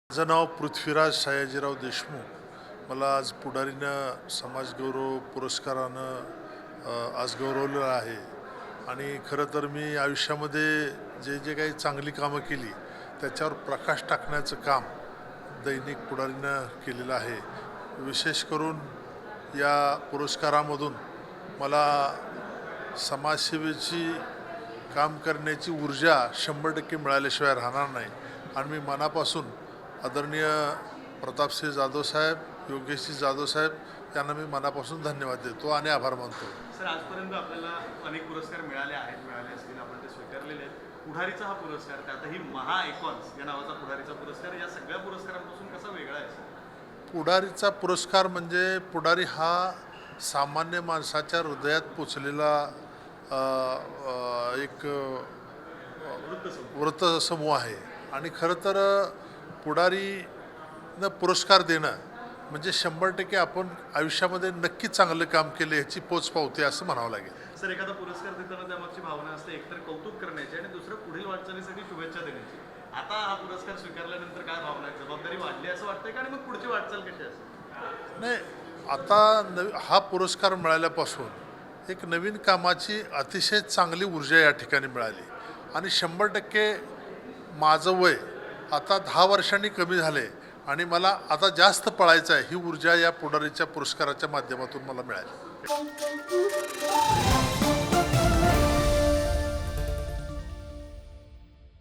माझं नाव पृथ्वीराज सयाजीराव देशमुख। मला आज पुढारीनं समाजगौरव पुरस्कारानं आज गौरवलेलं आहे आणि खरं तर मी आयुष्यामध्ये जे जे काही चांगली कामं केली त्याच्यावर प्रकाश टाकण्याचं काम दैनिक पुढारीनं केलेलं आहे। विशेष करून या पुरस्कारामधून मला समाजसेवेची काम करण्याची ऊर्जा 100% मिळाल्याशिवाय राहणार नाही आणि मी मनापासून आदरणीय प्रतापसिंह जाधव साहेब, योगेशजी जाधव साहेब यांना मी मनापासून धन्यवाद देतो आणि आभार मानतो। सर, आजपर्यंत आपल्याला अनेक पुरस्कार मिळाले असतील, आपण ते स्वीकारलेले आहेत। पुढारीचा हा पुरस्कार, त्यातही महा आयकॉन्स या नावाचा पुढारीचा पुरस्कार या सगळ्या पुरस्कारांपासून कसा वेगळा आहे? पुढारीचा पुरस्कार म्हणजे पुढारी हा सामान्य माणसाच्या हृदयात पोचलेला एक वृत्तसमूह आहे आणि खरं तर पुढारीनं पुरस्कार देणं म्हणजे 100% आपण आयुष्यामध्ये नक्की चांगलं काम केलं ह्याची पोच पावते असं म्हणावं लागेल। सर, एखादा पुरस्कार देताना त्यामागची भावना असते, एकतर कौतुक करण्याची आणि दुसरं पुढील वाटचालीसाठी शुभेच्छा देण्याची। आता हा पुरस्कार स्वीकारल्यानंतर काय भावना आहे? जबाबदारी वाढली असं वाटतंय का आणि मग पुढची वाटचाल कशी असते? नाही, आता हा पुरस्कार मिळाल्यापासून एक नवीन कामाची अतिशय चांगली ऊर्जा या ठिकाणी मिळाली आणि 100% माझं वय आता 10 वर्षांनी कमी झाले आणि मला आता जास्त पळायचं आहे ही ऊर्जा या पुढारीच्या पुरस्काराच्या माध्यमातून मला मिळाली।